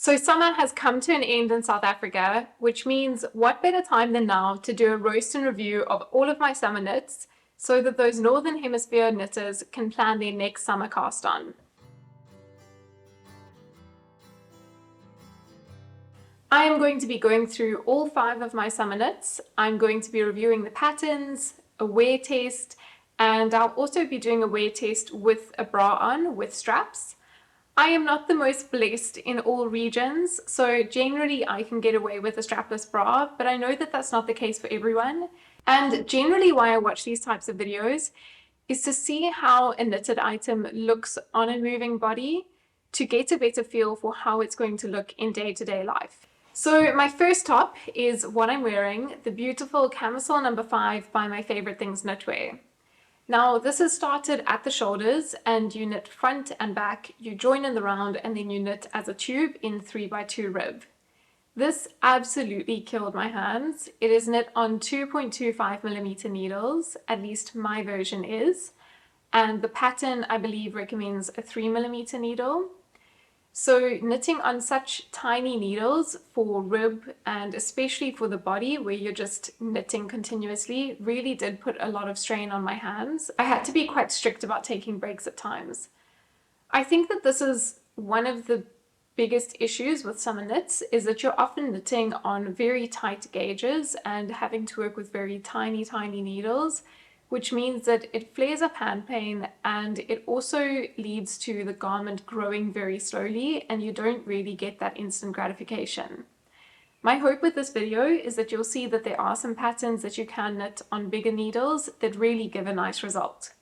So summer has come to an end in South Africa, which means what better time than now to do a roast and review of all of my summer knits so that those Northern Hemisphere knitters can plan their next summer cast on. I am going to be going through all 5 of my summer knits. I'm going to be reviewing the patterns, a wear test, and I'll also be doing a wear test with a bra on with straps. I am not the most blessed in all regions, so generally I can get away with a strapless bra, but I know that that's not the case for everyone. And generally why I watch these types of videos is to see how a knitted item looks on a moving body to get a better feel for how it's going to look in day-to-day life. So my first top is what I'm wearing, the beautiful Camisole number 5 by My Favorite Things Knitwear. Now this is started at the shoulders and you knit front and back, you join in the round and then you knit as a tube in 3x2 rib. This absolutely killed my hands. It is knit on 2.25mm needles, at least my version is, and the pattern I believe recommends a 3mm needle. So knitting on such tiny needles for rib and especially for the body where you're just knitting continuously really did put a lot of strain on my hands. I had to be quite strict about taking breaks at times. I think that this is one of the biggest issues with summer knits is that you're often knitting on very tight gauges and having to work with very tiny needles, which means that it flares up hand pain and it also leads to the garment growing very slowly and you don't really get that instant gratification. My hope with this video is that you'll see that there are some patterns that you can knit on bigger needles that really give a nice result.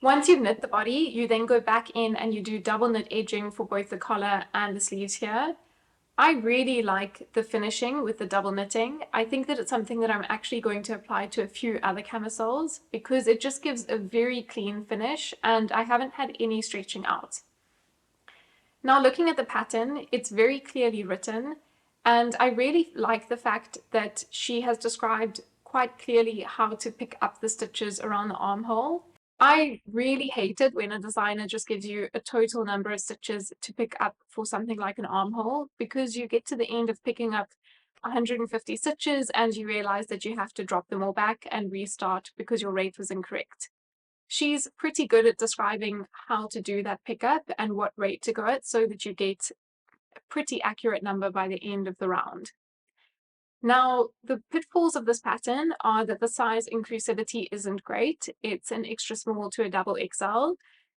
Once you've knit the body, you then go back in and you do double knit edging for both the collar and the sleeves here. I really like the finishing with the double knitting. I think that it's something that I'm actually going to apply to a few other camisoles because it just gives a very clean finish and I haven't had any stretching out. Now looking at the pattern, it's very clearly written and I really like the fact that she has described quite clearly how to pick up the stitches around the armhole. I really hate it when a designer just gives you a total number of stitches to pick up for something like an armhole because you get to the end of picking up 150 stitches and you realize that you have to drop them all back and restart because your rate was incorrect. She's pretty good at describing how to do that pickup and what rate to go at so that you get a pretty accurate number by the end of the round. Now, the pitfalls of this pattern are that the size inclusivity isn't great. It's an extra small to a double XL,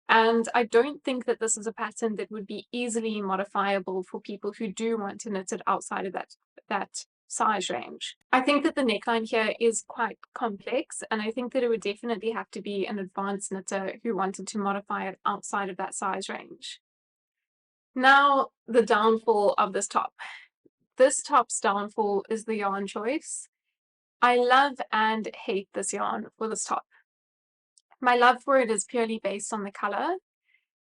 and I don't think that this is a pattern that would be easily modifiable for people who do want to knit it outside of that size range. I think that the neckline here is quite complex, and I think that it would definitely have to be an advanced knitter who wanted to modify it outside of that size range. Now, the downfall of this top. This top's downfall is the yarn choice. I love and hate this yarn for this top. My love for it is purely based on the color,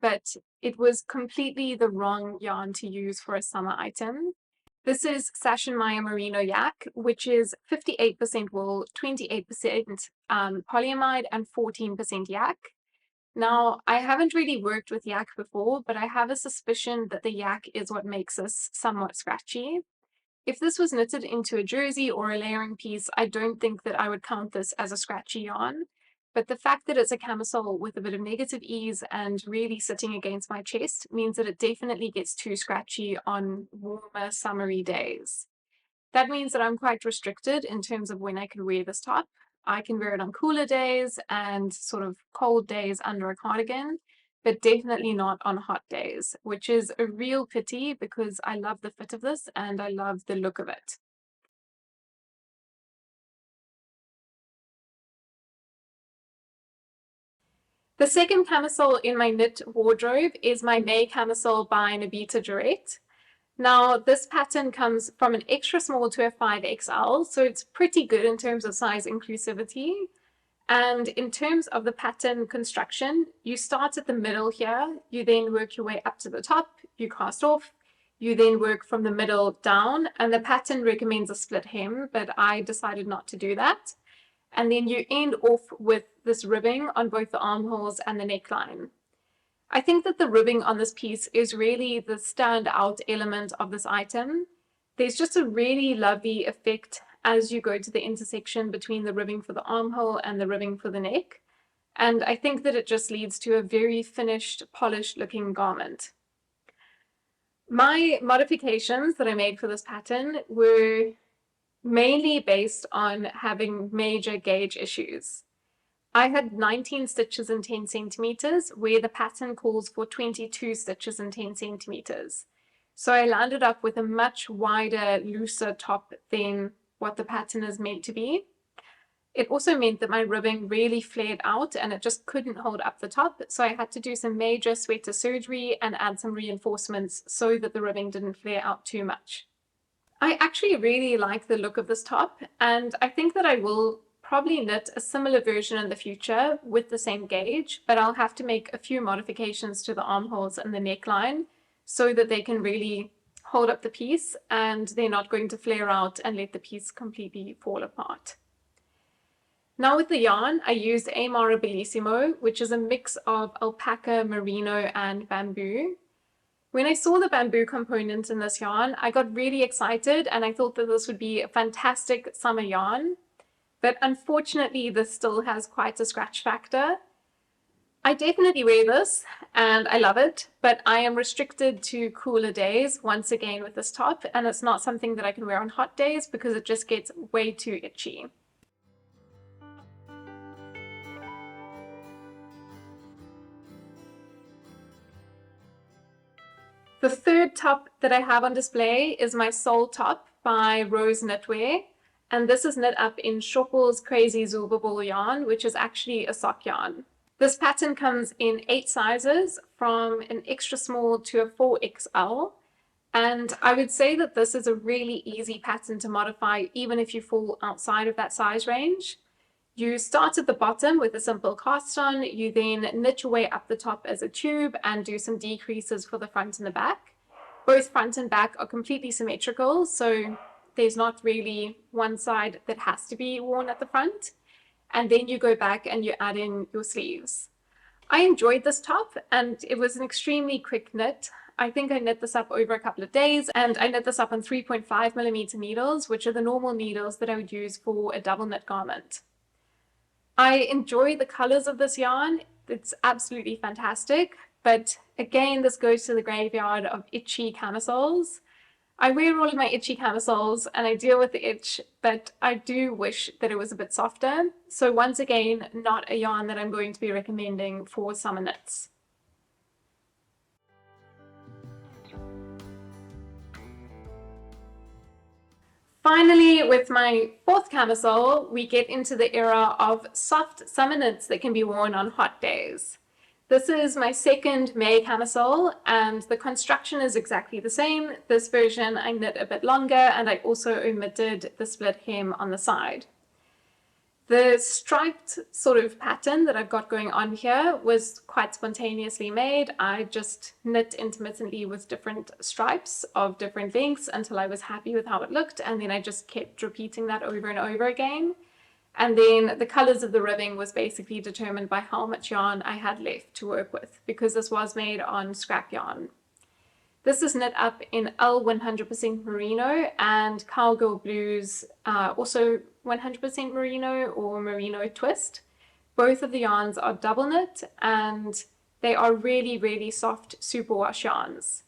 but it was completely the wrong yarn to use for a summer item. This is Schachenmayr Merino yak, which is 58% wool, 28% polyamide, and 14% yak. Now, I haven't really worked with yak before, but I have a suspicion that the yak is what makes this somewhat scratchy. If this was knitted into a jersey or a layering piece, I don't think that I would count this as a scratchy yarn. But the fact that it's a camisole with a bit of negative ease and really sitting against my chest means that it definitely gets too scratchy on warmer, summery days. That means that I'm quite restricted in terms of when I can wear this top. I can wear it on cooler days and sort of cold days under a cardigan, but definitely not on hot days, which is a real pity because I love the fit of this and I love the look of it. The second camisole in my knit wardrobe is my Mey Camisole by Nabita Jouret. Now, this pattern comes from an extra small to a 5XL, so it's pretty good in terms of size inclusivity. And in terms of the pattern construction, you start at the middle here, you then work your way up to the top, you cast off, you then work from the middle down, and the pattern recommends a split hem, but I decided not to do that. And then you end off with this ribbing on both the armholes and the neckline. I think that the ribbing on this piece is really the standout element of this item. There's just a really lovely effect as you go to the intersection between the ribbing for the armhole and the ribbing for the neck. And I think that it just leads to a very finished, polished looking garment. My modifications that I made for this pattern were mainly based on having major gauge issues. I had 19 stitches in 10 centimeters, where the pattern calls for 22 stitches in 10 centimeters. So I landed up with a much wider, looser top than what the pattern is meant to be. It also meant that my ribbing really flared out and it just couldn't hold up the top. So I had to do some major sweater surgery and add some reinforcements so that the ribbing didn't flare out too much. I actually really like the look of this top, and I think that I will probably knit a similar version in the future with the same gauge, but I'll have to make a few modifications to the armholes and the neckline so that they can really hold up the piece and they're not going to flare out and let the piece completely fall apart. Now with the yarn, I used Aymara Belissimo, which is a mix of alpaca, merino, and bamboo. When I saw the bamboo component in this yarn, I got really excited and I thought that this would be a fantastic summer yarn. But unfortunately, this still has quite a scratch factor. I definitely wear this and I love it, but I am restricted to cooler days once again with this top, and it's not something that I can wear on hot days because it just gets way too itchy. The third top that I have on display is my Soul top by Rose Knitwear. And this is knit up in Schoppel's Crazy Zauberball yarn, which is actually a sock yarn. This pattern comes in 8 sizes, from an extra small to a 4XL. And I would say that this is a really easy pattern to modify, even if you fall outside of that size range. You start at the bottom with a simple cast on, you then knit your way up the top as a tube and do some decreases for the front and the back. Both front and back are completely symmetrical, so there's not really one side that has to be worn at the front. And then you go back and you add in your sleeves. I enjoyed this top and it was an extremely quick knit. I think I knit this up over a couple of days, and I knit this up on 3.5mm needles, which are the normal needles that I would use for a double knit garment. I enjoy the colors of this yarn. It's absolutely fantastic. But again, this goes to the graveyard of itchy camisoles. I wear all of my itchy camisoles and I deal with the itch, but I do wish that it was a bit softer. So once again, not a yarn that I'm going to be recommending for summer knits. Finally, with my fourth camisole, we get into the era of soft summer knits that can be worn on hot days. This is my second Mey Camisole, and the construction is exactly the same. This version I knit a bit longer, and I also omitted the split hem on the side. The striped sort of pattern that I've got going on here was quite spontaneously made. I just knit intermittently with different stripes of different lengths until I was happy with how it looked, and then I just kept repeating that over and over again. And then the colors of the ribbing was basically determined by how much yarn I had left to work with, because this was made on scrap yarn. This is knit up in Elle 100% Merino and Cowgirlblues, also 100% Merino or Merino Twist. Both of the yarns are double knit and they are really, really soft superwash yarns.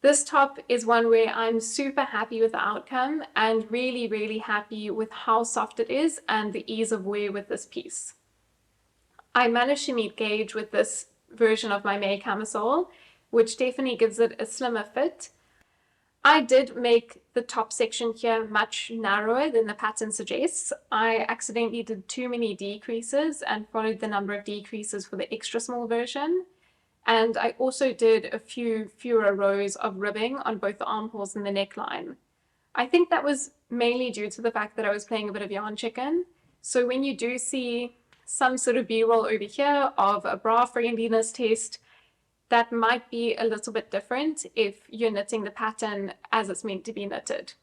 This top is one where I'm super happy with the outcome and really, really happy with how soft it is and the ease of wear with this piece. I managed to meet gauge with this version of my Mey Camisole, which definitely gives it a slimmer fit. I did make the top section here much narrower than the pattern suggests. I accidentally did too many decreases and followed the number of decreases for the extra small version. And I also did a few fewer rows of ribbing on both the armholes and the neckline. I think that was mainly due to the fact that I was playing a bit of yarn chicken. So when you do see some sort of b-roll over here of a bra friendliness test, that might be a little bit different if you're knitting the pattern as it's meant to be knitted.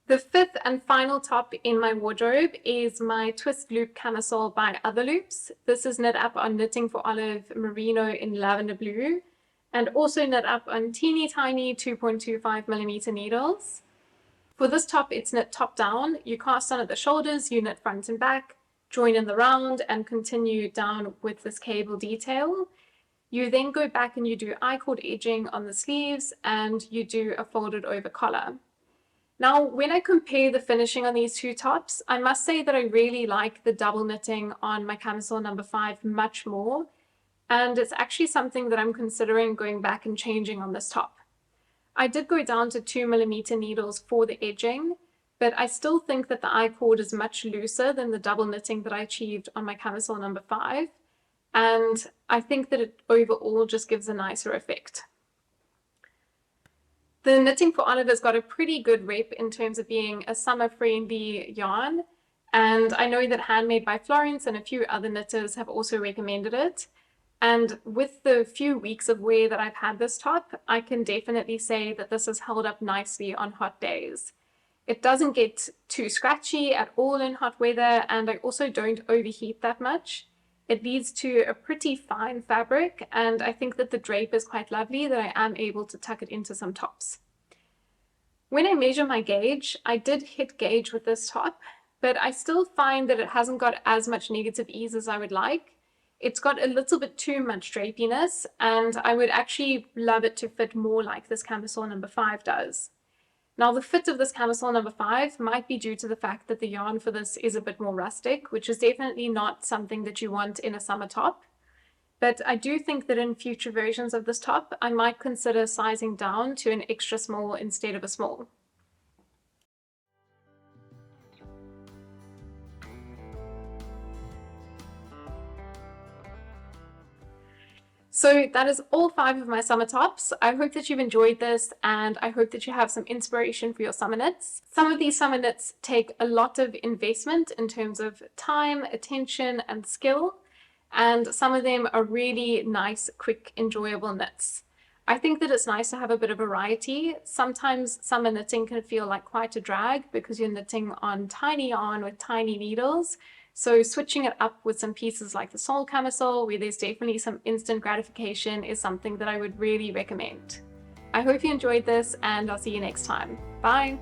The fifth and final top in my wardrobe is my twist loop camisole by Other Loops. This is knit up on Knitting for Olive Merino in lavender blue, and also knit up on teeny tiny 2.25mm needles. For this top, it's knit top down. You cast on at the shoulders, you knit front and back, join in the round, and continue down with this cable detail. You then go back and you do I-cord edging on the sleeves, and you do a folded over collar. Now, when I compare the finishing on these two tops, I must say that I really like the double knitting on my Camisole number 5 much more, and it's actually something that I'm considering going back and changing on this top. I did go down to 2mm needles for the edging, but I still think that the I-cord is much looser than the double knitting that I achieved on my Camisole number 5, and I think that it overall just gives a nicer effect. The Knitting for Olive has got a pretty good rep in terms of being a summer-friendly yarn, and I know that Handmade by Florence and a few other knitters have also recommended it. And with the few weeks of wear that I've had this top, I can definitely say that this has held up nicely on hot days. It doesn't get too scratchy at all in hot weather, and I also don't overheat that much. It leads to a pretty fine fabric, and I think that the drape is quite lovely, that I am able to tuck it into some tops. When I measure my gauge, I did hit gauge with this top, but I still find that it hasn't got as much negative ease as I would like. It's got a little bit too much drapiness, and I would actually love it to fit more like this Camisole number 5 does. Now, the fit of this Camisole number 5 might be due to the fact that the yarn for this is a bit more rustic, which is definitely not something that you want in a summer top. But I do think that in future versions of this top, I might consider sizing down to an extra small instead of a small. So that is all 5 of my summer tops. I hope that you've enjoyed this, and I hope that you have some inspiration for your summer knits. Some of these summer knits take a lot of investment in terms of time, attention, and skill, and some of them are really nice, quick, enjoyable knits. I think that it's nice to have a bit of variety. Sometimes summer knitting can feel like quite a drag because you're knitting on tiny yarn with tiny needles. So switching it up with some pieces like the Sole Camisole, where there's definitely some instant gratification, is something that I would really recommend. I hope you enjoyed this, and I'll see you next time. Bye!